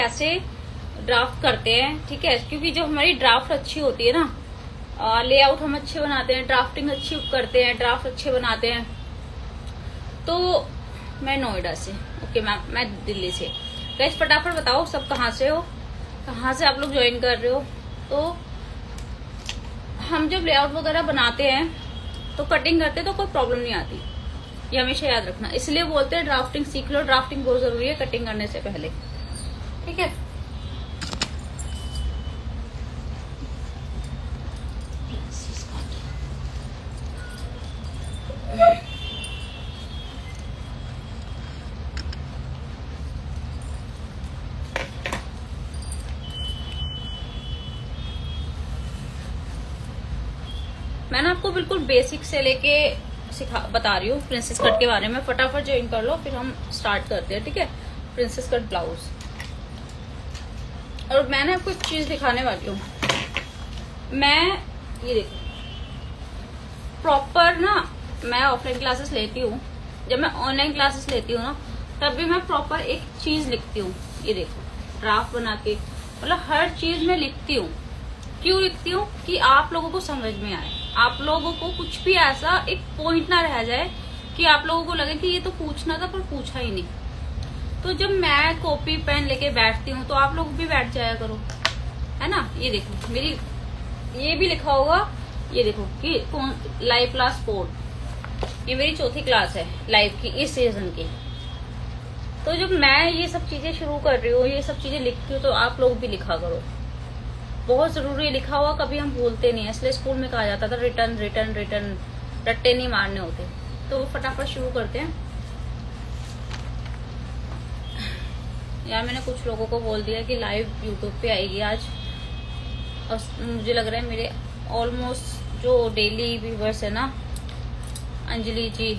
कैसे ड्राफ्ट करते हैं, ठीक है। क्योंकि जब हमारी ड्राफ्ट अच्छी होती है ना, लेआउट हम अच्छे बनाते हैं, ड्राफ्टिंग अच्छी करते हैं, ड्राफ्ट अच्छे बनाते हैं। तो मैं नोएडा से, ओके मैम, मैं दिल्ली से। गाइस फटाफट बताओ सब कहाँ से हो, कहाँ से आप लोग ज्वाइन कर रहे हो। तो हम जब लेआउट वगैरह बनाते हैं तो कटिंग करते तो कोई प्रॉब्लम नहीं आती, ये हमेशा याद रखना। इसलिए बोलते हैं ड्राफ्टिंग सीख लो, ड्राफ्टिंग बहुत जरूरी है कटिंग करने से पहले, ठीक है। मैं ना आपको बिल्कुल बेसिक से लेके बता रही हूँ प्रिंसेस कट के बारे में। फटाफट ज्वाइन कर लो, फिर हम स्टार्ट करते हैं, ठीक है। Princess cut blouse. और मैं ना आपको एक चीज दिखाने वाली हूँ। मैं ये देखो, प्रॉपर ना, मैं ऑफलाइन क्लासेस लेती हूँ, जब मैं ऑनलाइन क्लासेस लेती हूँ ना, तब भी मैं प्रॉपर एक चीज लिखती हूँ। ये देखो ड्राफ्ट बना के, मतलब हर चीज में लिखती हूँ। क्यों लिखती हूँ? कि आप लोगों को समझ में आए, आप लोगों को कुछ भी ऐसा एक पॉइंट ना रह जाए कि आप लोगों को लगे कि ये तो पूछना था पर पूछा ही नहीं। तो जब मैं कॉपी पेन लेके बैठती हूँ तो आप लोग भी बैठ जाया करो, है ना। ये देखो मेरी, ये भी लिखा होगा, ये देखो कि कौन लाइव क्लास 4, ये मेरी चौथी क्लास है लाइव की इस सीजन की। तो जब मैं ये सब चीजें शुरू कर रही हूँ, ये सब चीजें लिखती हूँ, तो आप लोग भी लिखा करो, बहुत जरूरी है। लिखा हुआ कभी हम भूलते नहीं है, इसलिए स्कूल में कहा जाता था रिटर्न रिटर्न रिटर्न, रट्टे नहीं मारने होते। तो फटाफट शुरू करते हैं। यार मैंने कुछ लोगों को बोल दिया कि लाइव यूट्यूब पे आएगी आज, और मुझे लग रहा है मेरे ऑलमोस्ट जो डेली व्यूवर्स है ना, अंजलि जी,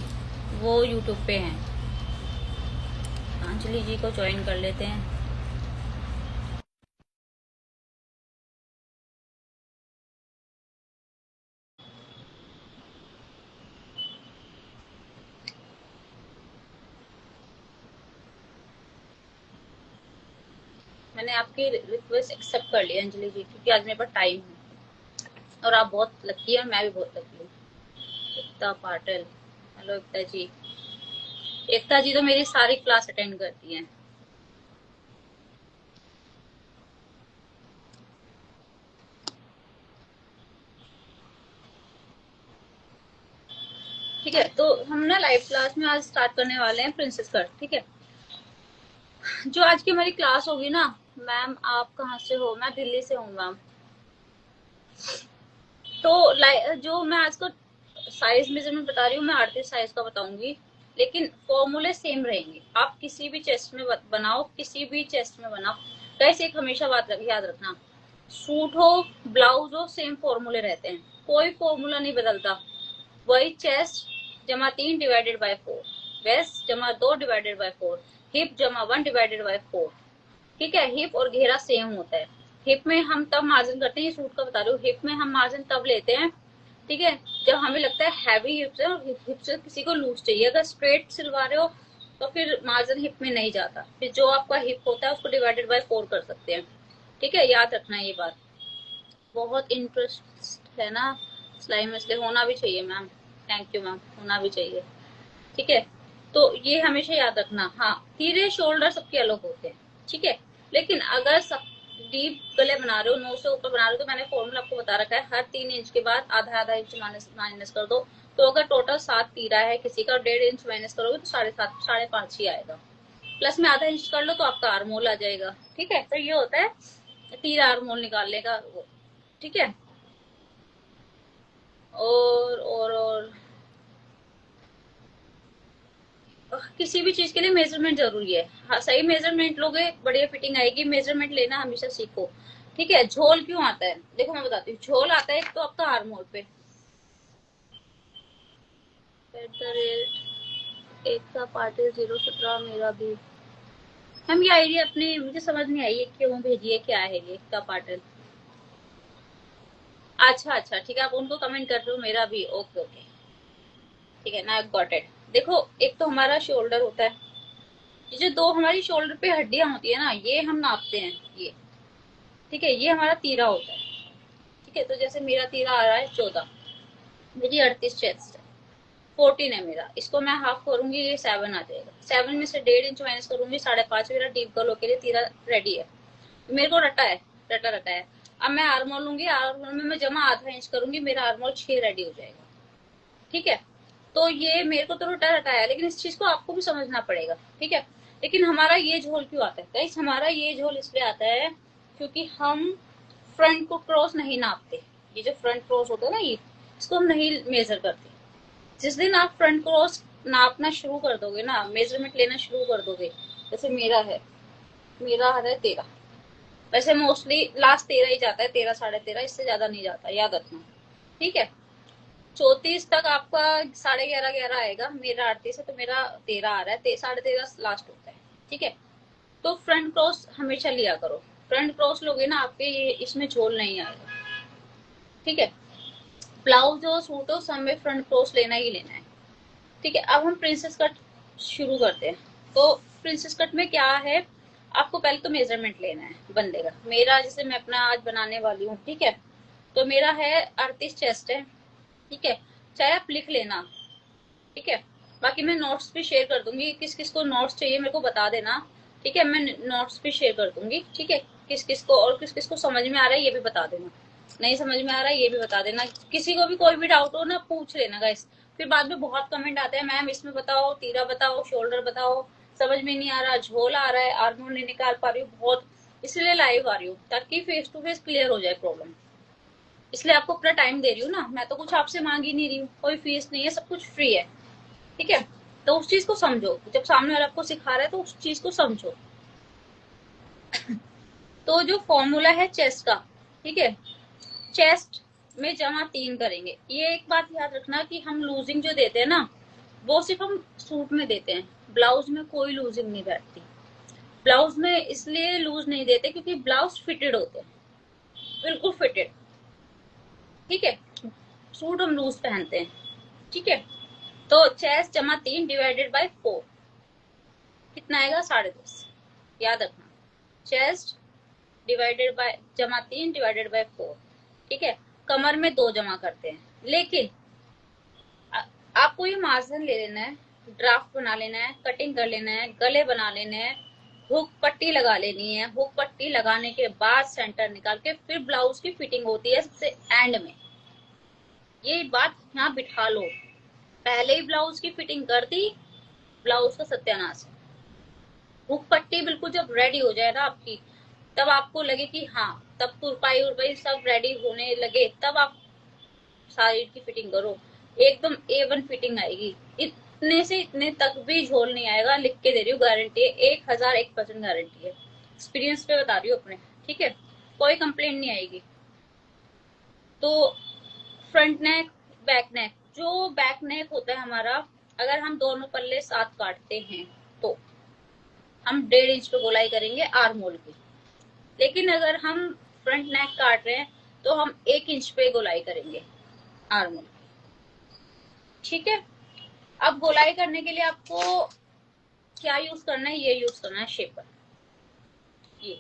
वो यूट्यूब पे हैं। अंजलि जी को ज्वाइन कर लेते हैं। मैंने आपकी रिक्वेस्ट एक्सेप्ट कर ली अंजलि जी, क्योंकि आज मेरे पास टाइम है और आप बहुत लकी है, मैं भी बहुत लकी हूँ। एकता पाटिल, हेलो एकता जी। एकता जी तो मेरी सारी क्लास अटेंड करती हैं। ठीक है, तो हम ना लाइव क्लास में आज स्टार्ट करने वाले हैं प्रिंसेस कट, ठीक है। जो आज की हमारी क्लास होगी ना, मैम आप कहाँ से हो? मैं दिल्ली से हूँ मैम। तो जो मैं आज को साइज मेजरमेंट बता रही हूँ, मैं 38 साइज का बताऊंगी, लेकिन फॉर्मूले सेम रहेंगे। आप किसी भी चेस्ट में बनाओ, किसी भी चेस्ट में बनाओ। कैसे, एक हमेशा बात याद रखना, सूट हो ब्लाउज हो, सेम फॉर्मूले रहते हैं, कोई फॉर्मूला नहीं बदलता। वही चेस्ट जमा 3 डिवाइडेड बाय 4, वेस्ट जमा 2 डिवाइडेड बाय 4, हिप जमा 1 डिवाइडेड बाय 4, ठीक है। हिप और घेरा सेम होता है। हिप में हम तब मार्जिन करते हैं, ये सूट का बता रही हूँ, हिप में हम मार्जिन तब लेते हैं, ठीक है, जब हमें लगता है हैवी हिप्स है और हिप से किसी को लूज चाहिए। अगर स्ट्रेट सिलवा रहे हो तो फिर मार्जिन हिप में नहीं जाता, फिर जो आपका हिप होता है उसको डिवाइडेड बाय 4 कर सकते हैं, ठीक है। याद रखना ये बात। बहुत इंटरेस्ट है ना सिलाई में, इसलिए होना भी चाहिए मैम। थैंक यू मैम, होना भी चाहिए, ठीक है। तो ये हमेशा याद रखना। हाँ, तीरे शोल्डर सबके अलग होते हैं, ठीक है। लेकिन अगर सब डीप गले बना रहे हो, 9 से ऊपर बना रहे हो, तो मैंने फॉर्मूला आपको बता रखा है, हर 3 इंच के बाद आधा आधा इंच माइनस कर दो। तो अगर टोटल 7 तीरा है किसी का, 1.5 इंच माइनस करोगे तो 7.5 5.5 ही आएगा। प्लस में आधा इंच कर लो तो आपका आर्मोल आ जाएगा, ठीक है। तो ये होता है तीरा आर्मोल निकालने का वो, ठीक है। और किसी भी चीज के लिए मेजरमेंट जरूरी है। हाँ, सही मेजरमेंट लोगे बढ़िया फिटिंग आएगी। मेजरमेंट लेना हमेशा सीखो, ठीक है। झोल क्यों आता है, देखो मैं बताती हूँ। झोल आता है एक तो आपका आर्मोल पे, एकता पाटिल 017 मेरा भी। हम ये आईडिया अपने, मुझे समझ नहीं आई है क्यों भेजी है, क्या है ये एकता पाटिल। अच्छा अच्छा, ठीक है, आप उनको कमेंट कर रहे हो, मेरा भी, ओके ओके, ठीक है ना, गॉट इट। देखो एक तो हमारा शोल्डर होता है, ये जो दो हमारी शोल्डर पे हड्डियां होती है ना, ये हम नापते हैं ये, ठीक है। ये हमारा तीरा होता है, ठीक है। तो जैसे मेरा तीरा आ रहा है 14, मेरी 38 चेस्ट है, 14 है मेरा, इसको मैं हाफ करूंगी, ये 7 आ जाएगा। 7 में से 1.5 इंच माइनस करूंगी, 5.5 मेरा डीप गलो के लिए तीरा रेडी है। मेरे को रटा है, रटा है। अब मैं आर्मोल लूंगी, आर्मोल में मैं जमा आधा इंच करूंगी, मेरा आर्मोल 6 रेडी हो जाएगा, ठीक है। तो ये मेरे को तो रटा है, लेकिन इस चीज को आपको भी समझना पड़ेगा, ठीक है। लेकिन हमारा ये झोल क्यों आता है गाइस? हमारा ये झोल इसलिए आता है क्योंकि हम फ्रंट को क्रॉस नहीं नापते। ये जो फ्रंट क्रॉस होता है ना, ये इसको हम नहीं मेजर करते। जिस दिन आप फ्रंट क्रॉस नापना शुरू कर दोगे ना, मेजरमेंट लेना शुरू कर दोगे, जैसे मेरा है 13, वैसे मोस्टली लास्ट 13 ही जाता है, 13 13.5, इससे ज्यादा नहीं जाता, याद रखना, ठीक है। 34 तक आपका 11.5 आएगा, मेरा 38 है तो मेरा 13 आ रहा है, 13.5 लास्ट होता है, ठीक है। तो फ्रंट क्रॉस हमेशा लिया करो, फ्रंट क्रॉस लोगे ना आपके ये इसमें झोल नहीं आएगा, ठीक है। ब्लाउज हो सूट हो सब में फ्रंट क्रॉस लेना ही लेना है, ठीक है। अब हम प्रिंसेस कट शुरू करते हैं। तो प्रिंसेस कट में क्या है, आपको पहले तो मेजरमेंट लेना है बंदे का। मेरा जैसे मैं अपना आज बनाने वाली हूँ, ठीक है। तो मेरा है 38 चेस्ट है, ठीक है। चाहे आप लिख लेना, ठीक है। बाकी मैं नोट्स भी शेयर कर दूंगी, किस किस को नोट्स चाहिए मेरे को बता देना, ठीक है। मैं नोट्स भी शेयर कर दूंगी, ठीक है। किस किस को और किस किस को समझ में आ रहा है ये भी बता देना, नहीं समझ में आ रहा है ये भी बता देना। किसी को भी कोई भी डाउट हो ना पूछ लेना गाइस। फिर बाद में बहुत कमेंट आते हैं, मैम इसमें बताओ, तीरा बताओ, शोल्डर बताओ, समझ में नहीं आ रहा, झोल आ रहा है, आर्मोल नहीं निकाल पा रही हूँ बहुत, इसलिए लाइव आ रही हूँ ताकि फेस टू फेस क्लियर हो जाए प्रॉब्लम। इसलिए आपको अपना टाइम दे रही हूँ ना, मैं तो कुछ आपसे मांग ही नहीं रही हूँ, कोई फीस नहीं है, सब कुछ फ्री है, ठीक है। तो उस चीज को समझो, जब सामने वाला आपको सिखा रहा है तो उस चीज को समझो। तो जो फॉर्मूला है चेस्ट का, ठीक है, चेस्ट में जमा 3 करेंगे। ये एक बात याद रखना कि हम लूजिंग जो देते हैं ना, वो सिर्फ हम सूट में देते हैं, ब्लाउज में कोई लूजिंग नहीं बैठती। ब्लाउज में इसलिए लूज नहीं देते क्योंकि ब्लाउज फिटेड होते हैं, बिल्कुल फिटेड, ठीक है। सूट हम लूज पहनते हैं, ठीक है। तो चेस्ट जमा 3 डिवाइडेड बाय 4 कितना आएगा? 10.5, याद रखना। चेस्ट डिवाइडेड बाय जमा 3 डिवाइडेड बाय 4, ठीक है। कमर में 2 जमा करते हैं, लेकिन आपको ये मार्जिन ले लेना है, ड्राफ्ट बना लेना है, कटिंग कर लेना है, गले बना लेने हैं, हुक पट्टी लगा लेनी है। हुक पट्टी लगाने के बाद सेंटर निकाल के फिर ब्लाउज की फिटिंग होती है सबसे एंड में। ये बात यहाँ बिठा लो, पहले ही ब्लाउज की फिटिंग कर दी, ब्लाउज का सत्यानाश है। हुक पट्टी बिल्कुल जब रेडी हो जाए ना आपकी, तब आपको लगे कि हाँ, तब तुरपाई उरपाई सब रेडी होने लगे, तब आप साइड की फिटिंग करो, एकदम A1 फिटिंग आएगी। इतने से इतने तक भी झोल नहीं आएगा, लिख के दे रही हूँ, गारंटी है, 1001% गारंटी है, एक्सपीरियंस पे बता रही हूँ अपने, ठीक है। कोई कंप्लेंट नहीं आएगी। तो फ्रंट नेक, बैक नेक, जो बैक नेक होता है हमारा, अगर हम दोनों पल्ले साथ काटते हैं तो हम 1.5 इंच पे गोलाई करेंगे आर्मोल की। लेकिन अगर हम फ्रंट नेक काट रहे हैं तो हम 1 इंच पे गोलाई करेंगे आर्मोल, ठीक है। अब गोलाई करने के लिए आपको क्या यूज करना है? ये यूज करना है शेपर। ये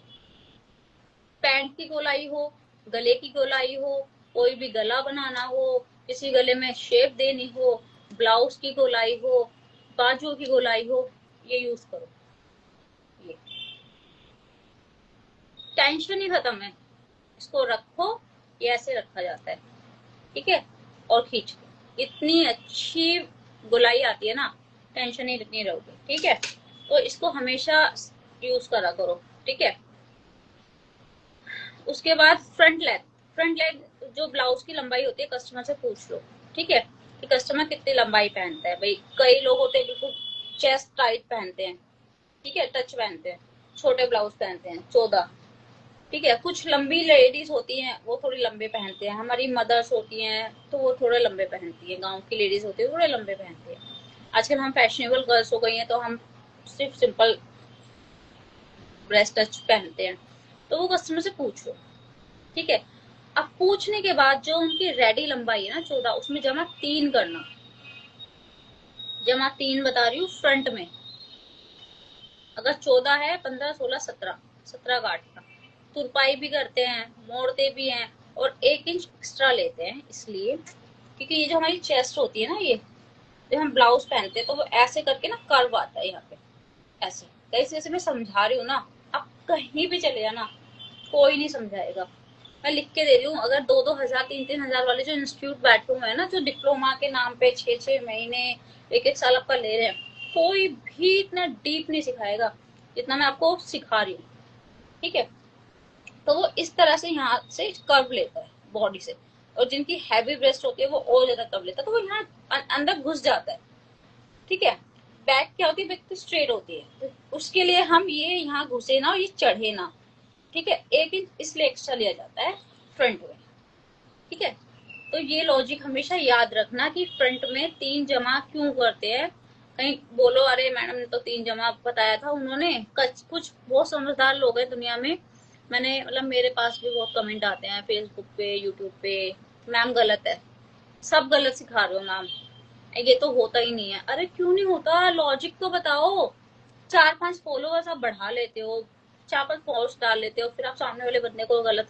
पैंट की गोलाई हो, गले की गोलाई हो, कोई भी गला बनाना हो, किसी गले में शेप देनी हो, ब्लाउज की गोलाई हो, बाजुओं की गोलाई हो, ये यूज करो। ये टेंशन ही खत्म है, इसको रखो, ये ऐसे रखा जाता है, ठीक है। और खींच के इतनी अच्छी गोलाई आती है ना, टेंशन ही नहीं रहोगे, ठीक है। तो इसको हमेशा यूज करा करो, ठीक है। उसके बाद फ्रंट लेग, फ्रंट लेग जो ब्लाउज की लंबाई होती है कस्टमर से पूछ लो, ठीक है, कि कस्टमर कितनी लंबाई पहनता है। भाई कई लोग होते हैं बिल्कुल चेस्ट टाइट पहनते हैं, ठीक है, टच पहनते हैं, छोटे ब्लाउज पहनते हैं 14, ठीक है। कुछ लंबी लेडीज होती हैं वो थोड़ी लंबे पहनते हैं, हमारी मदर्स होती हैं तो वो थोड़े लंबे पहनती है, गांव की लेडीज होती है थोड़े लंबे पहनती है। आजकल हम फैशनेबल गर्ल्स हो गई हैं तो हम सिर्फ सिंपल ब्रेस्ट टच पहनते हैं, तो वो कस्टमर से पूछो, ठीक है। अब पूछने के बाद जो उनकी रेडी लंबाई है ना 14, उसमें जमा 3 करना, जमा 3 बता रही हूँ फ्रंट में, अगर 14 है, 15, 16, 17, 17 काटना। तुरपाई भी करते हैं, मोड़ते भी हैं, और 1 इंच एक्स्ट्रा लेते हैं, इसलिए क्योंकि ये जो हमारी चेस्ट होती है ना, ये जब हम ब्लाउज पहनते हैं तो वो ऐसे करके ना कर्व आता है यहाँ पे, ऐसे। जैसे जैसे मैं समझा रही हूँ ना, आप कहीं भी चले जाना, कोई नहीं समझाएगा। मैं लिख के दे रही हूँ, अगर 2-2 हजार, 3-3 हजार वाले जो इंस्टीट्यूट बैठे हुए हैं ना, जो डिप्लोमा के नाम पे 6-6 महीने, 1-1 साल आपका ले रहे हैं, कोई भी इतना डीप नहीं सिखाएगा जितना मैं आपको सिखा रही हूँ। ठीक है, तो वो इस तरह से यहाँ से कर्व लेता है बॉडी से, और जिनकी हैवी ब्रेस्ट होती है वो और ज्यादा कर्व लेता है, तो वो यहाँ अंदर घुस जाता है। ठीक है, बैक क्या होती है, बैक तो स्ट्रेट होती है, तो उसके लिए हम ये यहाँ घुसे ना और ये चढ़े ना। ठीक है, 1 इंच इसलिए एक्स्ट्रा लिया जाता है फ्रंट में। ठीक है, तो ये लॉजिक हमेशा याद रखना कि फ्रंट में 3 जमा क्यों करते हैं। कहीं बोलो अरे मैडम ने तो 3 जमा बताया था उन्होंने, कुछ बहुत समझदार लोग हैं दुनिया में, मैंने मतलब मेरे पास भी बहुत कमेंट आते हैं फेसबुक पे, यूट्यूब पे, मैम गलत है, सब गलत सिखा रहे हो मैम, ये तो होता ही नहीं है। अरे क्यों नहीं होता, लॉजिक तो बताओ। 4-5 फॉलोअर्स आप बढ़ा लेते हो, 4-5 पोस्ट डाल लेते हो, फिर आप सामने वाले बंदे को गलत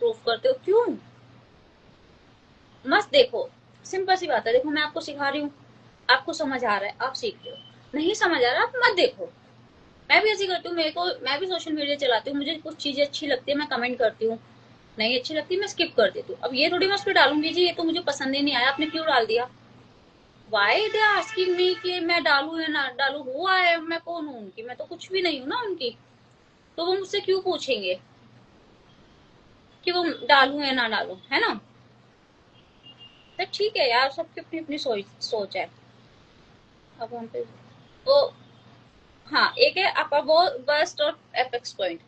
प्रूफ करते हो, क्यों? मस्त देखो, सिंपल सी बात है, देखो मैं आपको सिखा रही हूँ, आपको समझ आ रहा है, आप सीख रहे हो, नहीं समझ आ रहा आप मत देखो। मैं भी ऐसी करती हूँ, मेरे को, मैं भी सोशल मीडिया चलाती हूँ, मुझे कुछ चीजें अच्छी लगती है मैं कमेंट करती हूँ, नहीं अच्छी लगती मैं स्किप कर देती हूँ। अब ये थोड़ी मैं उस पर डालूंगी जी ये तो मुझे पसंद ही नहीं आया, आपने क्यों डाल दिया। वाई दे आस्किंग मी कि मैं डालू या ना डालू, हुआ है, मैं कौन हूँ उनकी, मैं तो कुछ भी नहीं हूँ ना उनकी, तो वो मुझसे क्यों पूछेंगे कि वो डालू या ना डालू, है ना। तो ठीक है यार, सबकी अपनी अपनी सोच है। अब हम पे तो, हाँ एक है अपर बस्ट और एपेक्स पॉइंट,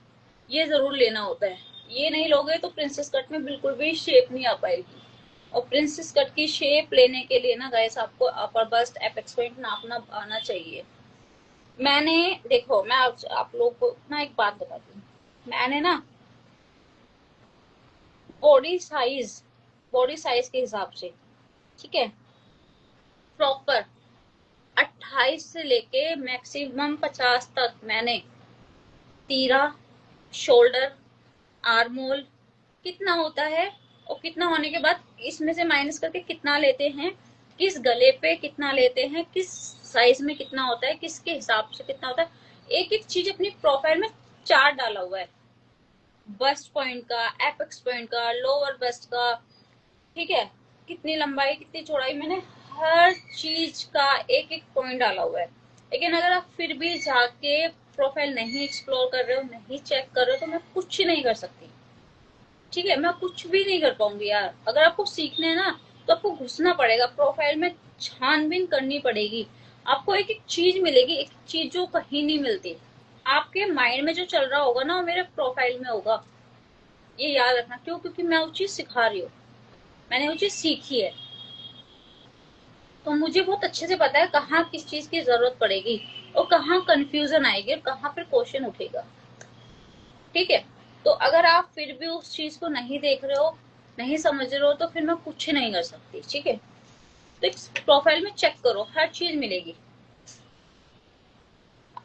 ये जरूर लेना होता है, ये नहीं लोगे तो प्रिंसेस कट में बिल्कुल भी शेप नहीं आ पाएगी। और प्रिंसेस कट की शेप लेने के लिए ना गाइस, आपको अपर बस्ट एपेक्स पॉइंट नापना आना चाहिए। मैंने, देखो मैं आप लोग को ना एक बात बताती हूँ, मैंने ना बॉडी साइज, बॉडी साइज के हिसाब से, ठीक है, प्रॉपर 28 से लेके मैक्सिमम 50 तक मैंने तीरा, शोल्डर, आर्मोल कितना होता है, और कितना होने के बाद इसमें से माइनस करके कितना लेते हैं, किस गले पे कितना लेते हैं, किस साइज में कितना होता है, किसके हिसाब से कितना होता है, एक एक चीज अपनी प्रोफाइल में चार्ट डाला हुआ है, बस्ट पॉइंट का, एपेक्स पॉइंट का, लोअर बस्ट का। ठीक है, कितनी लंबाई कितनी चौड़ाई, मैंने हर चीज का एक एक पॉइंट डाला हुआ है। लेकिन अगर आप फिर भी जाके प्रोफाइल नहीं एक्सप्लोर कर रहे हो, नहीं चेक कर रहे हो, तो मैं कुछ नहीं कर सकती। ठीक है, मैं कुछ भी नहीं कर पाऊंगी यार। अगर आपको सीखने है ना, तो आपको घुसना पड़ेगा प्रोफाइल में, छानबीन करनी पड़ेगी, आपको एक एक चीज मिलेगी, एक चीज जो कहीं नहीं मिलती। आपके माइंड में जो चल रहा होगा ना, वो मेरे प्रोफाइल में होगा, ये याद रखना। क्यों? क्योंकि मैं वो चीज सिखा रही हूँ, मैंने वो चीज सीखी है, तो मुझे बहुत अच्छे से पता है कहाँ किस चीज की जरूरत पड़ेगी, और कहाँ कंफ्यूजन आएगी, और कहाँ पर क्वेश्चन उठेगा। ठीक है, तो अगर आप फिर भी उस चीज को नहीं देख रहे हो, नहीं समझ रहे हो, तो फिर मैं कुछ नहीं कर सकती। ठीक है, तो एक प्रोफाइल में चेक करो, हर चीज मिलेगी।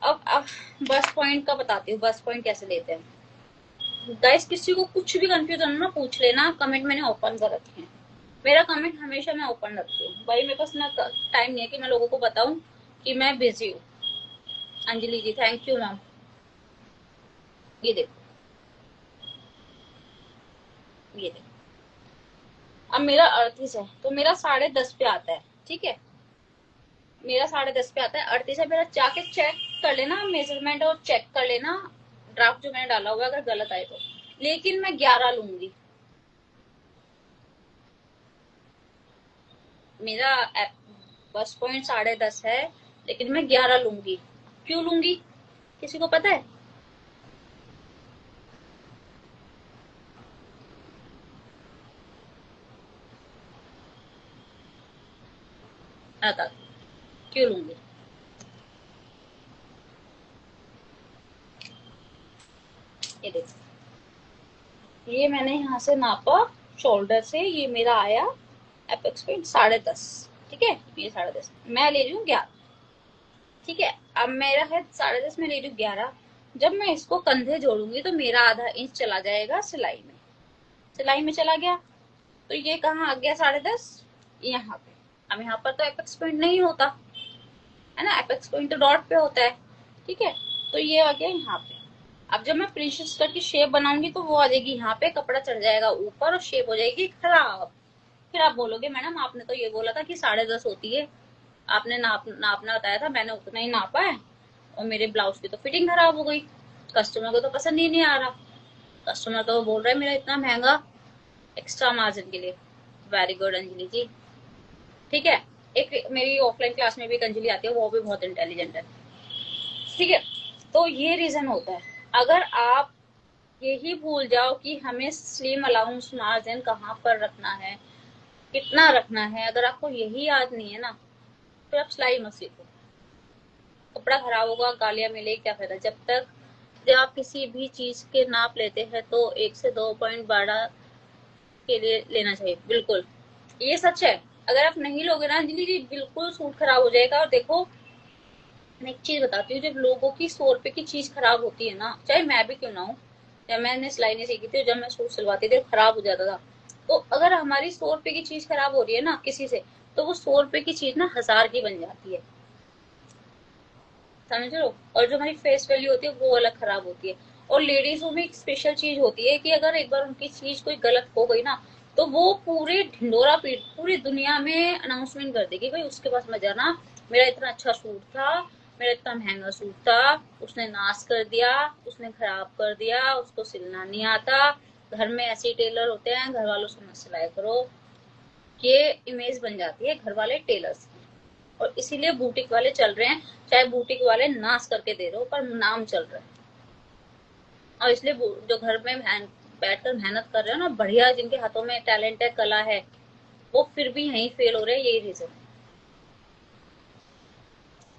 अब बस पॉइंट का बताती हूँ, बस पॉइंट कैसे लेते हैं। गाइस किसी को कुछ भी कंफ्यूजन हो ना, पूछ लेना, कमेंट मैंने ओपन कर रखे हैं, मेरा कमेंट हमेशा मैं ओपन रखती हूँ भाई, मेरे पास ना टाइम नहीं है कि मैं लोगों को बताऊं कि मैं बिजी हूँ। अंजलि जी थैंक यू मैम। ये देखो, ये देखो, अब मेरा 38 है तो मेरा 10:30 पे आता है। ठीक है, मेरा 10:30 पे आता है, 38 है मेरा, जाके चेक कर लेना मेजरमेंट, और चेक कर लेना ड्राफ्ट जो मैंने डाला हुआ अगर गलत आए तो। लेकिन मैं 11 लूंगी, मेरा बस पॉइंट 10:30 है, लेकिन मैं 11 लूंगी। क्यों लूंगी, किसी को पता है? बता, क्यों लूंगी? ये देखो, ये मैंने यहाँ से नापा, शोल्डर से ये मेरा आया एपेक्स पॉइंट 10:30। ठीक है, ये 10:30, मैं ले रही हूँ 11। ठीक है। अब मेरा है 10.5, मैं ले रही हूँ 11। जब मैं इसको कंधे जोड़ूंगी तो मेरा आधा इंच चला जाएगा सिलाई में, सिलाई में चला गया। तो ये कहाँ आ गया 10.5, यहाँ पे। अब यहाँ पर तो एपेक्स पॉइंट नहीं होता है ना, एपेक्स पॉइंट तो डॉट पे होता है। ठीक है, तो ये आ गया यहाँ पे। अब जब मैं प्रिंसेस कट की शेप बनाऊंगी तो वो आ जाएगी यहाँ पे, कपड़ा चढ़ जाएगा ऊपर और शेप हो जाएगी खराब। फिर आप बोलोगे मैडम आपने तो ये बोला था कि 10.5 होती है, आपने नापना बताया था, मैंने उतना ही नापा है और मेरे ब्लाउज की तो फिटिंग खराब हो गई। कस्टमर को तो पसंद ही नहीं आ रहा, कस्टमर तो बोल रहा है मेरा इतना महंगा एक्स्ट्रा मार्जिन के लिए। वेरी गुड अंजलि जी। ठीक है, एक मेरी ऑफलाइन क्लास में भी एक अंजलि आती है, वो भी बहुत इंटेलिजेंट है। ठीक है, तो ये रीजन होता है। अगर आप यही भूल जाओ कि हमें स्लिम अलाउंस मार्जिन कहाँ पर रखना है, कितना रखना है, अगर आपको यही याद नहीं है ना, फिर आप सिलाई मत सीखो। कपड़ा खराब होगा, गालियां मिलेगी, क्या फायदा। जब आप किसी भी चीज के नाप लेते हैं तो 1 से 2 पॉइंट के लिए लेना चाहिए, बिल्कुल ये सच है। अगर आप नहीं लोगे ना अंजलि जी, बिल्कुल सूट खराब हो जाएगा। और देखो मैं एक चीज बताती हूँ, जब लोगों की 100 रुपए की चीज खराब होती है ना, चाहे मैं भी क्यों ना हूँ, जब मैंने सिलाई नहीं सीखी थी, जब मैं सूट सिलवाती थी खराब हो जाता था। तो अगर हमारी 100 रुपए की चीज खराब हो रही है ना किसी से, तो वो 100 रुपए की चीज ना 1000 की बन जाती है, समझ लो। और जो हमारी फेस वैल्यू होती है वो अलग खराब होती है। और लेडीजों में एक स्पेशल चीज होती है कि अगर एक बार उनकी चीज कोई गलत हो गई ना, तो वो पूरे ढिंडोरा पीट पूरी दुनिया में अनाउंसमेंट कर देगी, भाई उसके पास मत जाना, मेरा इतना अच्छा सूट था, मेरा इतना महंगा सूट था, उसने नाश कर दिया, उसने खराब कर दिया, उसको सिलना नहीं आता, घर में ऐसे टेलर होते हैं, घर वालों से मत सिलाई करो। ये इमेज बन जाती है घर वाले टेलर्स की। और इसीलिए बुटीक वाले चल रहे हैं, चाहे बुटीक वाले नाश करके दे रहे हो पर नाम चल रहा है। और इसलिए जो घर में बैठकर मेहनत कर रहे हो ना बढ़िया, जिनके हाथों में टैलेंट है, कला है, वो फिर भी यही फेल हो रहे हैं। यही रीजन है,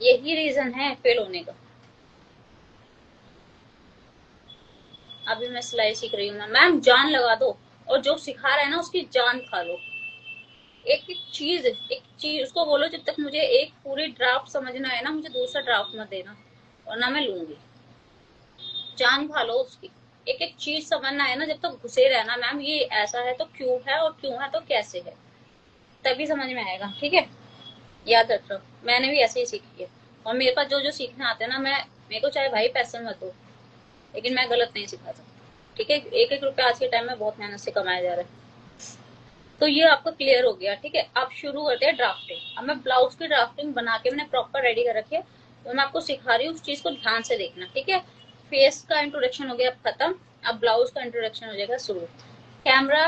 यही रीजन है फेल होने का। अभी मैं सिलाई सीख रही हूँ मैम, जान लगा दो, और जो सिखा रहा है ना उसकी जान खा लो। एक चीज उसको बोलो, जब तक मुझे एक पूरी ड्राफ्ट समझना है ना, मुझे दूसरा ड्राफ्ट मत देना, वरना मैं लूंगी। जान खा लो उसकी। एक एक चीज समझना है ना, जब तक घुसे रहना मैम ये ऐसा है तो क्यों है, और क्यों है तो कैसे है, तभी समझ में आएगा। ठीक है, याद रखो, मैंने भी ऐसे ही सीखी है। और मेरे पास जो जो सीखने आते हैं ना, मेरे को चाहे भाई पैसे मत दो, लेकिन मैं गलत नहीं सिखा सकती। ठीक है, एक एक रुपया आज के टाइम में बहुत मेहनत से कमाया जा रहा है। तो ये आपको क्लियर हो गया। ठीक है, अब शुरू करते हैं ड्राफ्टिंग। अब मैं ब्लाउज की ड्राफ्टिंग बना के मैंने प्रॉपर रेडी कर रखी है, तो मैं आपको सिखा रही हूँ, उस चीज को ध्यान से देखना। ठीक है, फेस का इंट्रोडक्शन हो गया अब खत्म, अब ब्लाउज का इंट्रोडक्शन हो जाएगा शुरू। कैमरा,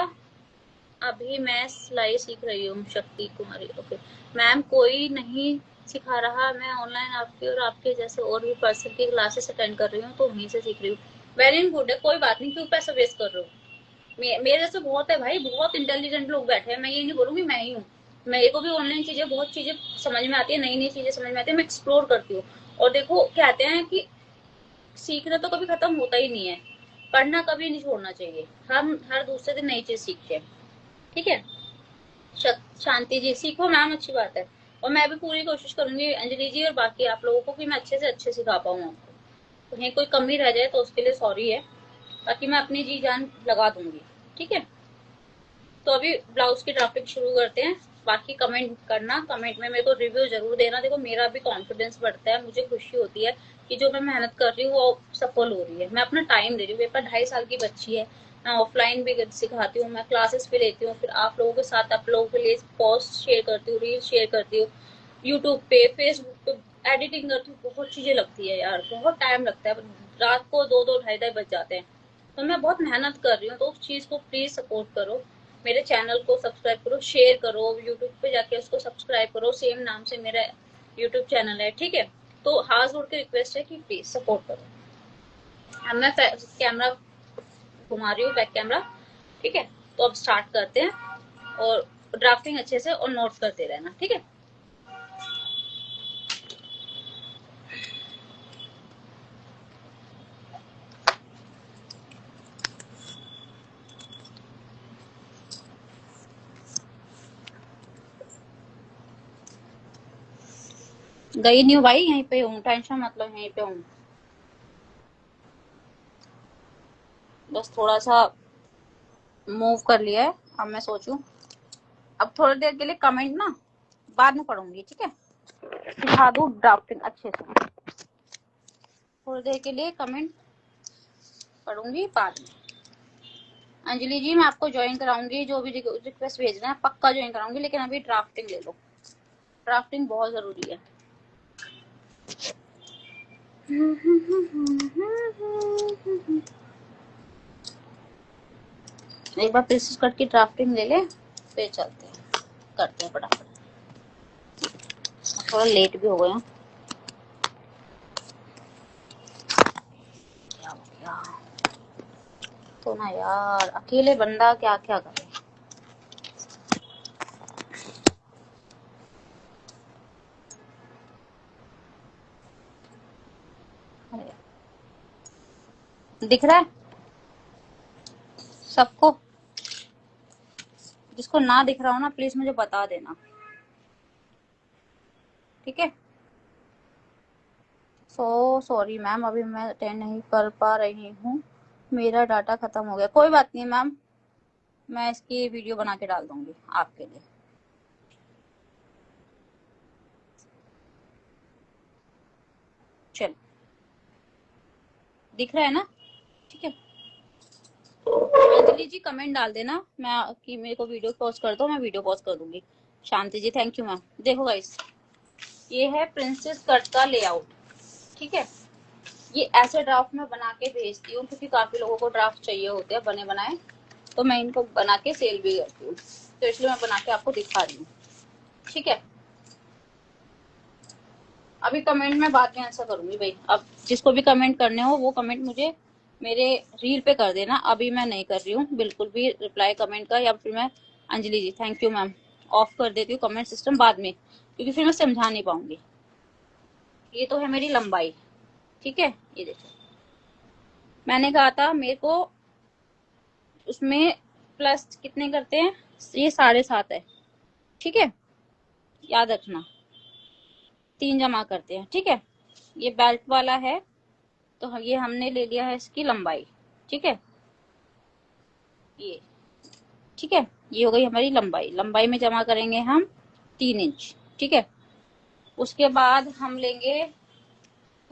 अभी मैं सिलाई सीख रही हूँ शक्ति कुमारी। ओके मैम, कोई नहीं सिखा रहा, मैं ऑनलाइन आपके और आपके जैसे और भी पर्सन की क्लासेस अटेंड कर रही हूँ, तो वहीं से सीख रही हूँ। वेरी गुड है, कोई बात नहीं, क्यों पैसा वेस्ट कर रहे हो। मेरे जैसे बहुत है भाई, बहुत इंटेलिजेंट लोग बैठे हैं, मैं ये नहीं बोलूंगी मैं ही हूँ। मेरे को भी ऑनलाइन चीजें, बहुत चीजें समझ में आती है, नई नई चीजें समझ में आती है, मैं एक्सप्लोर करती हूँ। और देखो कहते हैं कि सीखना तो कभी खत्म होता ही नहीं है, पढ़ना कभी नहीं छोड़ना चाहिए, हम हर दूसरे दिन नई चीज सीखते हैं। ठीक है, शांति जी सीखो मैम, अच्छी बात है। और मैं भी पूरी कोशिश करूंगी अंजलि जी और बाकी आप लोगों को कि मैं अच्छे से अच्छे सिखा पाऊँ आपको। कहीं कोई कमी रह जाए तो उसके लिए सॉरी है, बाकी मैं अपनी जी जान लगा दूंगी। ठीक है, तो अभी ब्लाउज की ड्राफ्टिंग शुरू करते हैं। बाकी कमेंट करना, कमेंट में मेरे को रिव्यू जरूर देना। देखो मेरा भी कॉन्फिडेंस बढ़ता है, मुझे खुशी होती है कि जो मैं मेहनत कर रही हूँ वो सफल हो रही है। मैं अपना टाइम दे रही हूँ, मेरे पास 2.5 साल की बच्ची है, मैं ऑफलाइन भी सिखाती हूँ, मैं क्लासेस भी लेती हूँ, फिर आप लोगों के साथ, आप लोगों के लिए पोस्ट शेयर करती हूँ, रील शेयर करती हूँ, यूट्यूब पे, फेसबुक पे एडिटिंग करती हूँ, बहुत चीजें लगती है यार, बहुत टाइम लगता है, रात को 2-2 ढाई-ढाई बज जाते हैं। तो मैं बहुत मेहनत कर रही हूँ, तो उस चीज को प्लीज सपोर्ट करो, मेरे चैनल को सब्सक्राइब करो, शेयर करो, यूट्यूब पे जाके उसको सब्सक्राइब करो, सेम नाम से मेरा यूट्यूब चैनल है। ठीक है, तो हाथ जोड़ के रिक्वेस्ट है कि प्लीज सपोर्ट करो। अब मैं कैमरा घुमा रही हूँ, बैक कैमरा। ठीक है, तो अब स्टार्ट करते हैं, और ड्राफ्टिंग अच्छे से और नोट करते रहना। ठीक है, गई नहीं हूँ भाई, यहीं पे हूँ, टेंशन मतलब यहीं पे हूँ। बस थोड़ा सा मूव कर लिया है। अब मैं सोचूं, अब थोड़ी देर के लिए कमेंट ना बाद में पढ़ूंगी, ठीक है, सिखा दूँ ड्राफ्टिंग अच्छे से। थोड़ी देर के लिए कमेंट पढ़ूंगी बाद में। अंजलि जी मैं आपको ज्वाइन कराऊंगी, जो भी रिक्वेस्ट भेजना है पक्का ज्वाइन कराऊंगी, लेकिन अभी ड्राफ्टिंग ले लो, ड्राफ्टिंग बहुत जरूरी है। एक बार प्रिंसेस कट की ड्राफ्टिंग ले ले, फिर चलते हैं, करते हैं फटाफट। थोड़ा लेट भी हो गया। क्या हो गया तो ना यार, अकेले बंदा क्या क्या करे। दिख रहा है सबको? जिसको ना दिख रहा हो ना प्लीज मुझे बता देना, ठीक है। सॉरी मैम, अभी मैं अटेंड नहीं कर पा रही हूँ, मेरा डाटा खत्म हो गया। कोई बात नहीं मैम, मैं इसकी वीडियो बना के डाल दूंगी आपके लिए। चल दिख रहा है ना, ठीक है। अंजलि जी कमेंट डाल देना मैं कि मेरे को वीडियो पॉज कर दो, मैं वीडियो पॉज कर दूंगी। शांति जी थैंक यू मैम। देखो गाइस, ये है प्रिंसेस कट का लेआउट, ठीक है। ये ऐसे ड्राफ्ट में बना के भेजती हूँ क्योंकि काफी लोगों को ड्राफ्ट चाहिए होते हैं बने बनाए, तो मैं इनको बना के सेल भी करती हूँ, तो इसलिए मैं बना के आपको दिखा रही हूँ, ठीक है। अभी कमेंट में बाद में आंसर करूंगी भाई, अब जिसको भी कमेंट करने हो वो कमेंट मुझे मेरे रील पे कर देना, अभी मैं नहीं कर रही हूँ बिल्कुल भी रिप्लाई कमेंट का, या फिर मैं अंजलि जी थैंक यू मैम ऑफ कर देती हूँ कमेंट सिस्टम बाद में, क्योंकि फिर मैं समझा नहीं पाऊंगी। ये तो है मेरी लंबाई, ठीक है। ये देखो मैंने कहा था मेरे को उसमें प्लस कितने करते हैं, ये 7.5 है, ठीक है, याद रखना 3 जमा करते हैं, ठीक है। ये बेल्ट वाला है, तो ये हमने ले लिया है इसकी लंबाई, ठीक है, ये ठीक है। ये हो गई हमारी लंबाई, लंबाई में जमा करेंगे हम 3 इंच, ठीक है। उसके बाद हम लेंगे,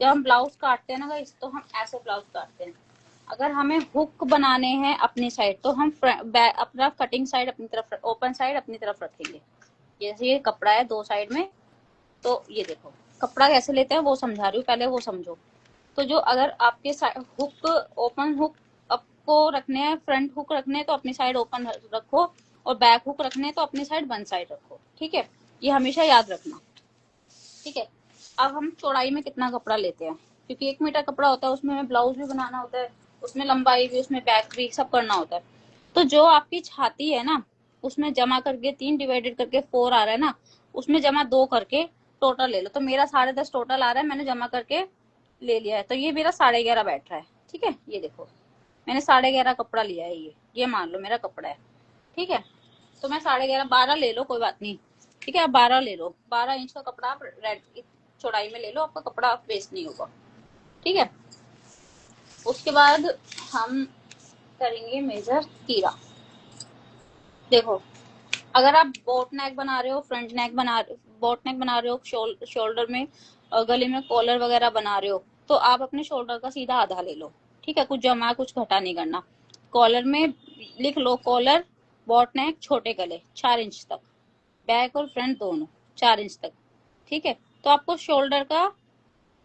जब हम ब्लाउज काटते हैं ना गाइस, तो हम ऐसे ब्लाउज काटते हैं। अगर हमें हुक बनाने हैं अपनी साइड, तो हम अपना कटिंग साइड अपनी तरफ, ओपन साइड अपनी तरफ रखेंगे। जैसे ये कपड़ा है 2 साइड में, तो ये देखो कपड़ा कैसे लेते हैं वो समझा रही हूँ, पहले वो समझो। तो जो अगर आपके हुक, ओपन हुक आपको रखने हैं, फ्रंट हुक रखने हैं तो अपनी साइड ओपन रखो, और बैक हुक रखने हैं तो अपनी साइड बंद साइड रखो, ठीक है। ये हमेशा याद रखना, ठीक है। अब हम चौड़ाई में कितना कपड़ा लेते हैं, क्योंकि 1 मीटर कपड़ा होता है, उसमें हमें ब्लाउज भी बनाना होता है, उसमें लंबाई भी, उसमें बैक भी, सब करना होता है। तो जो आपकी छाती है ना, उसमें जमा करके 3 डिवाइडेड करके 4 आ रहा है ना, उसमें जमा 2 करके टोटल ले लो। तो मेरा 10.5 टोटल आ रहा है, मैंने जमा करके ले लिया है, तो ये मेरा 11.5 बैठ रहा है, ठीक है। ये देखो मैंने 11.5 कपड़ा लिया है, ये मान लो मेरा कपड़ा है, ठीक है। तो मैं 11.5, 12 ले लो कोई बात नहीं, ठीक है। आप 12 ले लो, 12 इंच का कपड़ा आप रेड चौड़ाई में ले लो, आपका कपड़ा वेस्ट नहीं होगा, ठीक है। उसके बाद हम करेंगे मेजर तीरा। देखो अगर आप बोट नेक बना रहे हो, फ्रंट नेक बना बोट नेक बना रहे हो, शोल्डर में गले में कॉलर वगैरह बना रहे हो, तो आप अपने शोल्डर का सीधा आधा ले लो, ठीक है। कुछ जमा कुछ घटा नहीं करना। कॉलर में लिख लो कॉलर, बोट नेक, छोटे गले 4 इंच तक, बैक और फ्रंट दोनों 4 इंच तक, ठीक है। तो आपको शोल्डर का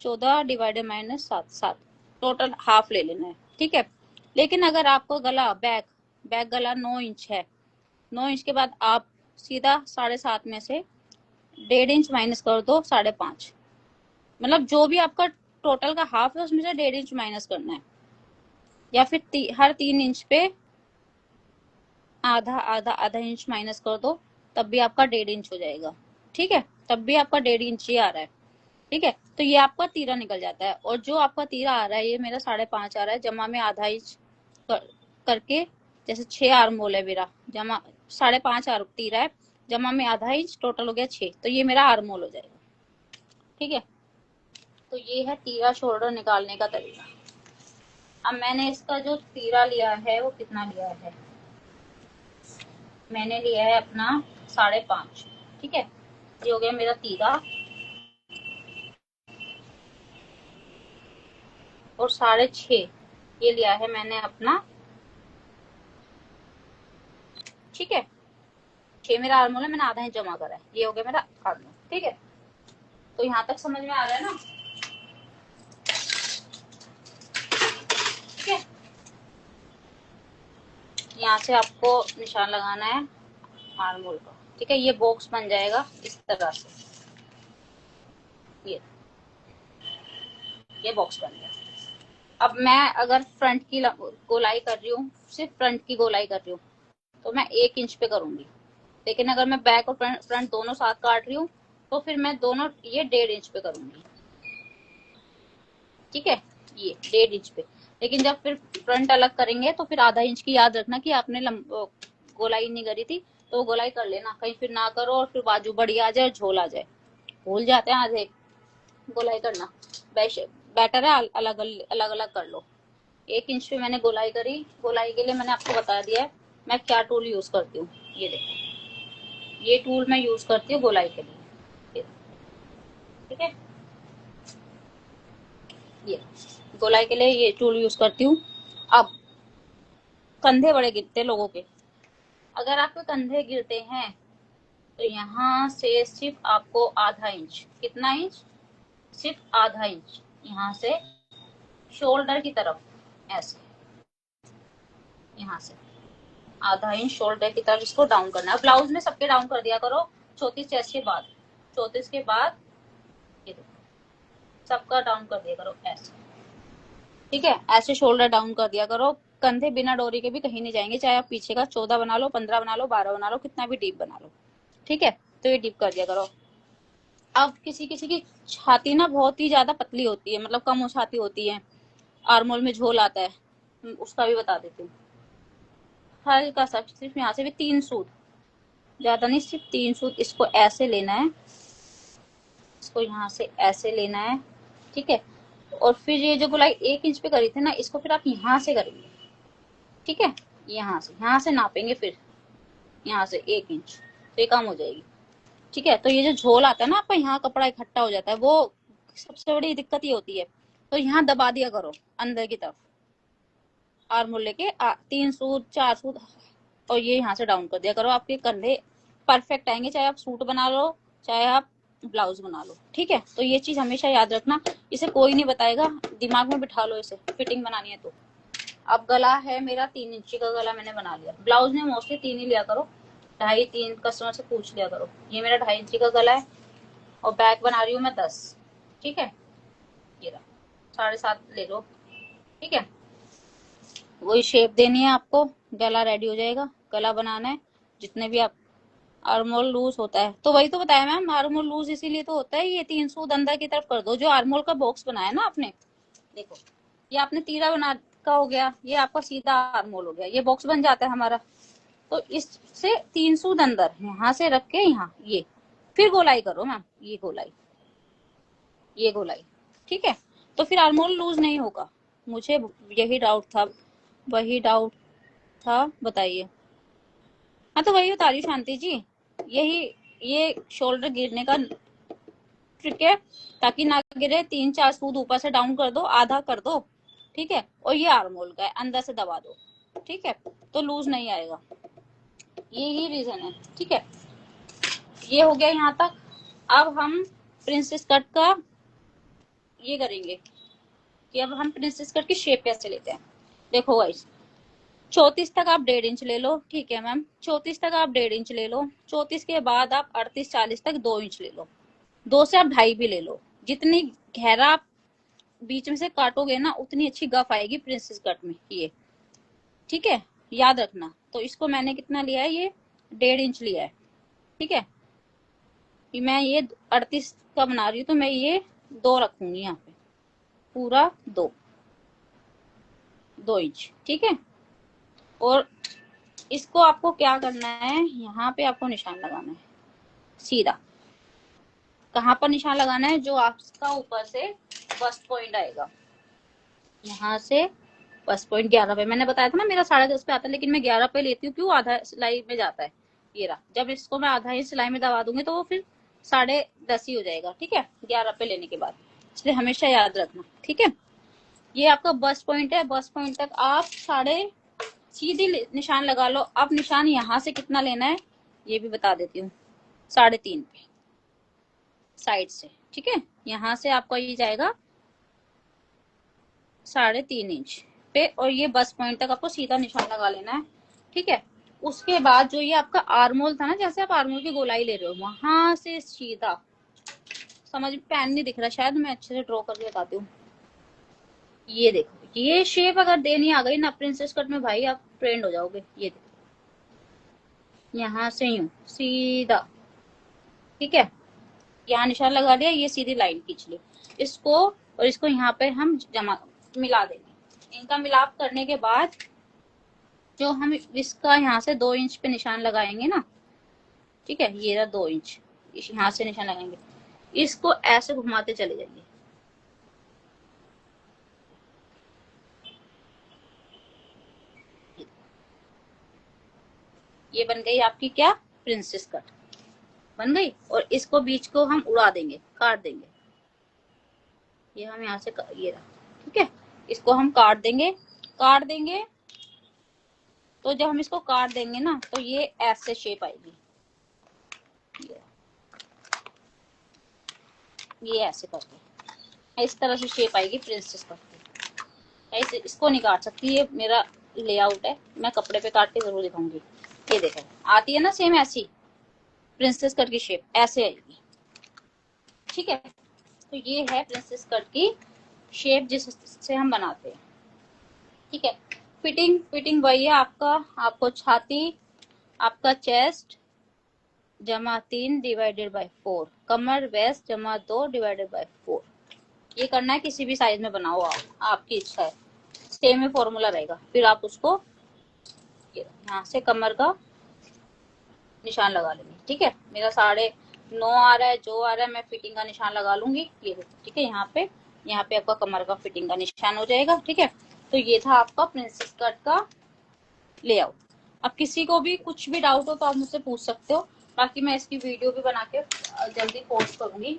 14 डिवाइडेड माइनस 7 टोटल हाफ ले लेना है, ठीक है। लेकिन अगर आपको गला बैक गला 9 इंच है, 9 इंच के बाद आप सीधा 7.5 में से 1.5 इंच माइनस कर दो, 5.5, मतलब जो भी आपका टोटल का हाफ है उसमें से 1.5 इंच माइनस करना है, या फिर हर 3 इंच पे आधा आधा आधा इंच माइनस कर दो, तब भी आपका 1.5 इंच हो जाएगा, ठीक है। तब भी आपका 1.5 इंच ही आ रहा है, ठीक है। तो ये आपका तीरा निकल जाता है, और जो आपका तीरा आ रहा है ये मेरा 5.5 आ रहा है, जमा में आधा इंच करके, जैसे 6 आर्म होल है मेरा, जमा 5.5 तीरा है, जमा में आधा इंच, टोटल हो गया 6, तो ये मेरा आर्म होल हो जाएगा, ठीक है, तो ये है तीरा शोल्डर निकालने का तरीका। अब मैंने इसका जो तीरा लिया है वो कितना लिया है, मैंने लिया है अपना 5.5। ठीक है, ये हो गया मेरा तीरा, और 6.5 ये लिया है मैंने अपना। ठीक है, 6 मेरा आर्मोल है, मैंने आधा इंच जमा करा है, ये हो गया मेरा आर्मोल। ठीक है, तो यहाँ तक समझ में आ रहा है ना। ठीक है, यहाँ से आपको निशान लगाना है आर्मोल का। ठीक है, ये बॉक्स बन जाएगा इस तरह से, ये बॉक्स बन गया। अब मैं अगर फ्रंट की गोलाई कर रही हूँ, सिर्फ फ्रंट की गोलाई कर रही हूँ, तो मैं 1 इंच पे करूंगी। लेकिन अगर मैं बैक और फ्रंट दोनों साथ काट रही हूँ, तो फिर मैं दोनों ये 1.5 इंच पे करूंगी। ठीक है, ये 1.5 इंच पे। लेकिन जब फिर फ्रंट अलग करेंगे तो फिर आधा इंच की याद रखना कि आपने गोलाई नहीं करी थी, तो गोलाई कर लेना, कहीं फिर ना करो और फिर बाजू बड़ी आ जाए, झोल आ जाए। भूल जाते हैं आधे गोलाई करना। बेटर है अलग अलग अलग कर लो। 1 इंच पे मैंने गोलाई करी। गोलाई के लिए मैंने आपको बता दिया है मैं क्या टूल यूज करती हूँ। ये देखो, ये टूल मैं यूज करती हूँ गोलाई के लिए। ठीक है, ये गोलाई के लिए ये टूल यूज करती हूँ। अब कंधे बड़े गिरते लोगों के, अगर आपके कंधे गिरते हैं तो यहाँ से सिर्फ आपको आधा इंच, कितना इंच, सिर्फ आधा इंच, यहाँ से शोल्डर की तरफ, ऐसे यहाँ से आधा इंच शोल्डर की तरफ इसको डाउन करना है। ब्लाउज में सबके डाउन कर दिया करो 34 चेस्ट के बाद, 34 के बाद ये देखो सबका डाउन कर दिया करो ऐसे। ठीक है, ऐसे शोल्डर डाउन कर दिया करो। कंधे बिना डोरी के भी कहीं नहीं जाएंगे, चाहे आप पीछे का 14 बना लो, 15 बना लो, 12 बना लो, कितना भी डीप बना लो। ठीक है, तो ये डीप कर दिया करो। अब किसी किसी की छाती ना बहुत ही ज्यादा पतली होती है, मतलब कम छाती होती है, आर्मोल में झोल आता है, उसका भी बता देती हूँ। हल्का सा सिर्फ यहाँ से भी 3 सूत, ज्यादा नहीं, सिर्फ 3 सूत इसको ऐसे लेना है, इसको यहाँ से ऐसे लेना है। ठीक है, और फिर ये जो गोलाई 1 इंच पे करी थी ना, इसको फिर आप यहाँ से करेंगे। ठीक है, यहाँ से नापेंगे, फिर यहाँ से 1 इंच, तो ये कम हो जाएगी। ठीक है, तो ये जो झोल आता है ना आपका, यहाँ कपड़ा इकट्ठा हो जाता है, वो सबसे बड़ी दिक्कत ये होती है। तो यहाँ दबा दिया करो अंदर की तरफ, आर्मोल लेके 3 सूत 4 सूत, और ये यहाँ से डाउन कर दिया करो। आपके कंधे परफेक्ट आएंगे, चाहे आप सूट बना लो, चाहे आप ब्लाउज बना लो। ठीक है, तो ये चीज हमेशा याद रखना, इसे कोई नहीं बताएगा, दिमाग में बिठा लो इसे, फिटिंग बनानी है तो। अब गला है मेरा 3 इंची का गला मैंने बना लिया। ब्लाउज में मोस्टली 3 ही लिया करो, 2.5-3 कस्टमर से पूछ लिया करो। ये मेरा 2.5 इंची का गला है, और बैक बना रही हूँ मैं 10। ठीक है, ये रहा, 7.5 ले लो। ठीक है, वही शेप देनी है आपको, गला रेडी हो जाएगा। गला बनाना है, जितने भी आप, आर्मोल लूज होता है तो वही तो बताया मैम, आर्मोल लूज इसीलिए तो होता है। ये 3 सूद अंदर की तरफ कर दो, जो आर्मोल का बॉक्स बनाया ना आपने, देखो ये आपने तीरा बना का हो गया, ये आपका सीधा आर्मोल हो गया, ये बॉक्स बन जाता है हमारा। तो इससे 3 सूद अंदर यहाँ से रख के यहाँ, ये फिर गोलाई करो मैम, ये गोलाई, ये गोलाई। ठीक है, तो फिर आर्मोल लूज नहीं होगा। मुझे यही डाउट था, वही डाउट था, बताइए। हाँ, तो वही बता रही हूँ शांति जी, यही ये शोल्डर गिरने का ट्रिक है, ताकि ना गिरे। 3-4 सूद ऊपर से डाउन कर दो, आधा कर दो। ठीक है, और ये आर्मोल का है, अंदर से दबा दो। ठीक है, तो लूज नहीं आएगा, यही रीजन है। ठीक है, ये हो गया यहाँ तक। अब हम प्रिंसेस कट का ये करेंगे कि अब हम प्रिंसेस कट की शेप कैसे लेते हैं। देखो गाइस, 34 तक आप 1.5 इंच ले लो। ठीक है मैम, 34 तक आप 1.5 इंच ले लो। 34 के बाद आप 38-40 तक 2 इंच ले लो। 2 से आप 2.5 भी ले लो। जितनी गहरा आप बीच में से काटोगे ना, उतनी अच्छी गफ आएगी प्रिंसेस कट में ये। ठीक है, याद रखना। तो इसको मैंने कितना लिया है, ये 1.5 इंच लिया है। ठीक है, मैं ये 38 का बना रही हूँ, तो मैं ये 2 रखूंगी यहाँ पे, पूरा 2 इंच। ठीक है, और इसको आपको क्या करना है, यहाँ पे आपको निशान लगाना है सीधा। कहाँ पर निशान लगाना है? जो आपका ऊपर से बस्ट पॉइंट आएगा, यहाँ से बस पॉइंट 11 पे। मैंने बताया था ना मेरा 10.5 पे आता है, लेकिन मैं 11 पे लेती हूँ। क्यों? आधा सिलाई में जाता है ये रहा। जब इसको मैं आधा ही सिलाई में दबा दूंगी तो वो फिर 10.5 ही हो जाएगा। ठीक है, 11 पे लेने के बाद, इसलिए हमेशा याद रखना। ठीक है, ये आपका बस पॉइंट है। बस पॉइंट तक आप सीधी निशान लगा लो। अब निशान यहाँ से कितना लेना है ये भी बता देती हूँ, 3.5 पे साइड से। ठीक है, यहाँ से आपका ये जाएगा 3.5 इंच पे, और ये बस पॉइंट तक आपको सीधा निशान लगा लेना है। ठीक है, उसके बाद जो ये आपका आर्मोल था ना, जैसे आप आर्मोल की गोलाई ले रहे हो, वहां से सीधा, समझ पेन नहीं दिख रहा शायद, मैं अच्छे से ड्रॉ करके बताती हूँ। ये देखो, ये शेप अगर देनी आ गई ना प्रिंसेस कट में, भाई आप ट्रेंड हो जाओगे। ये देखो, यहाँ से यूं सीधा। ठीक है, यहाँ निशान लगा दिया, ये सीधी लाइन खींच ली इसको, और इसको यहाँ पे हम जमा मिला देंगे। इनका मिलाप करने के बाद जो हम इसका यहाँ से 2 इंच पे निशान लगाएंगे ना, ठीक है, ये रहा 2 इंच, यहाँ से निशान लगाएंगे, इसको ऐसे घुमाते चले जाइए। ये बन गई आपकी क्या? प्रिंसेस कट बन गई। और इसको बीच को हम उड़ा देंगे, काट देंगे। ये हम यहाँ से ये रहा। ठीक है, इसको हम काट देंगे। काट देंगे तो जब हम इसको काट देंगे ना, तो ये ऐसे शेप आएगी। ये ऐसे करके इस तरह से शेप आएगी प्रिंसेस कट की। ऐसे इसको नहीं काट सकती, ये मेरा लेआउट है, मैं कपड़े पे काट के जरूर दिखाऊंगी। ये देखो, आती है ना सेम ऐसी प्रिंसेस कट की शेप, ऐसे आएगी। ठीक है, तो ये है प्रिंसेस कट की शेप जिससे हम बनाते हैं। ठीक है, फिटिंग फिटिंग वही है आपका। आपको छाती, आपका चेस्ट जमा 3/4, कमर वेस्ट जमा 2/4। ये करना है, किसी भी साइज में बनाओ आप, आपकी इच्छा है, सेम ही फॉर्मूला रहेगा। फिर आप उसको यहाँ से कमर का निशान लगा लेंगे। ठीक है, मेरा 9.5 आ रहा है, जो आ रहा है मैं फिटिंग का निशान लगा लूंगी। ये ठीक है, यहाँ पे आपका कमर का फिटिंग का निशान हो जाएगा। ठीक है, तो ये था आपका प्रिंसेस कट का लेआउट। अब किसी को भी कुछ भी डाउट हो तो आप मुझसे पूछ सकते हो, बाकी मैं इसकी वीडियो भी बना के जल्दी पोस्ट करूंगी।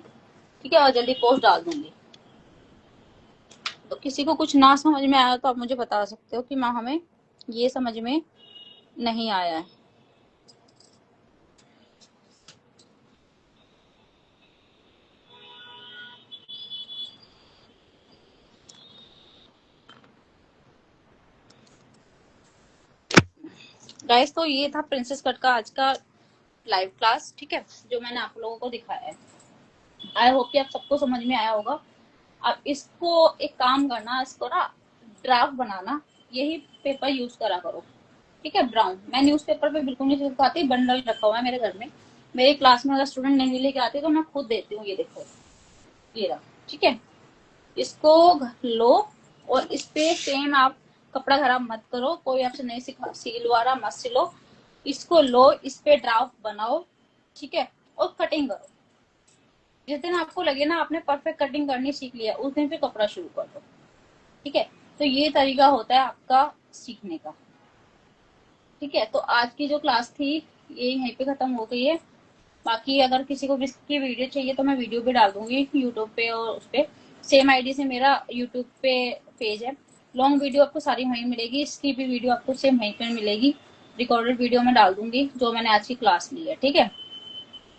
ठीक है, और जल्दी पोस्ट डाल दूंगी। तो किसी को कुछ ना समझ में आया तो आप मुझे बता सकते हो कि माँ हमें ये समझ में नहीं आया है। गाइस, तो ये था प्रिंसेस कट का आज का लाइव क्लास। ठीक है, जो मैंने आप लोगों को दिखाया है, आई होप कि आप सबको समझ में आया होगा। अब इसको एक काम करना, इसको ना ड्राफ्ट बनाना, यही पेपर यूज करा करो। ठीक है, ब्राउन। मैं न्यूज पेपर पे बिल्कुल नहीं चिपकाती, बंडल रखा हुआ है मेरे घर में। मेरी क्लास में अगर स्टूडेंट नहीं लेके आते तो मैं खुद देती हूँ। ये देखो, ये रहा। ठीक है, इसको लो, और इस पे सेम आप कपड़ा खराब मत करो, कोई आपसे नहीं सिलवा रहा, मत सिलो। इसको लो, इस पे ड्राफ्ट बनाओ। ठीक है, और कटिंग करो। जिस दिन आपको लगे ना आपने परफेक्ट कटिंग करनी सीख लिया, उस दिन फिर कपड़ा शुरू कर दो। ठीक है, तो ये तरीका होता है आपका सीखने का। ठीक है, तो आज की जो क्लास थी ये यहीं पे खत्म हो गई है। बाकी अगर किसी को इसकी वीडियो चाहिए तो मैं वीडियो भी डाल दूंगी यूट्यूब पे, और उस पे सेम आईडी से मेरा यूट्यूब पे पेज है। लॉन्ग वीडियो आपको सारी वहीं मिलेगी, इसकी भी वीडियो आपको सेम वहीं पर मिलेगी। रिकॉर्डेड वीडियो में डाल दूंगी जो मैंने आज की क्लास ली है। ठीक है,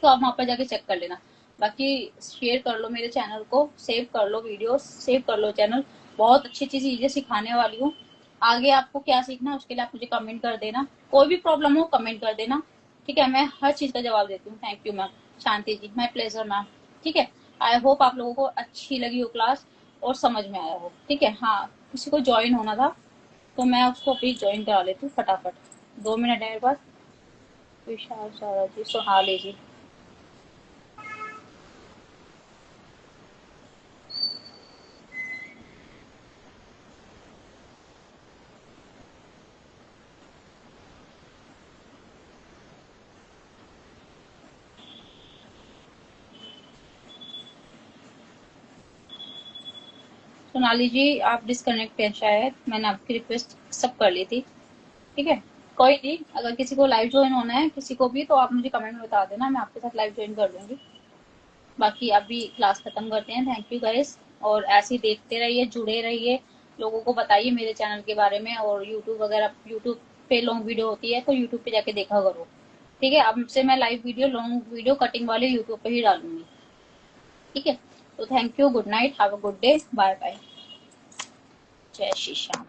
तो आप वहाँ पर जाके चेक कर लेना। बाकी शेयर कर लो मेरे चैनल को, सेव कर लो वीडियो, सेव कर लो चैनल। बहुत अच्छी अच्छी चीजें सिखाने वाली हूँ। आगे आपको क्या सीखना है उसके लिए आप मुझे कमेंट कर देना। कोई भी प्रॉब्लम हो कमेंट कर देना। ठीक है, मैं हर चीज का जवाब देती हूँ। Thank you ma'am Shanti ji, my pleasure ma'am. ठीक है, आई होप आप लोगों को अच्छी लगी हो क्लास और समझ में आया हो। ठीक है, हाँ, किसी को ज्वाइन होना था तो मैं उसको अभी ज्वाइन करा लेती हूँ फटाफट। 2 मिनट है मेरे पास। विशाल सारा जी, सोहाली जी। सोनाली जी आप डिस्कनेक्ट है शायद, मैंने आपकी रिक्वेस्ट सब कर ली थी। ठीक है, कोई नहीं, अगर किसी को लाइव ज्वाइन होना है किसी को भी, तो आप मुझे कमेंट में बता देना, मैं आपके साथ लाइव ज्वाइन कर दूंगी। बाकी अभी क्लास खत्म करते हैं। थैंक यू गाइस, और ऐसे ही देखते रहिए, जुड़े रहिए, लोगों को बताइए मेरे चैनल के बारे में। और यूट्यूब वगैरह, यूट्यूब पे लॉन्ग वीडियो होती है तो यूट्यूब पे जाके देखा करो। ठीक है, अब से मैं live video, long video cutting वाले यूट्यूब पे ही डालूंगी। ठीक है, तो thank you, good night, have a good day, bye bye, जय श्री श्याम।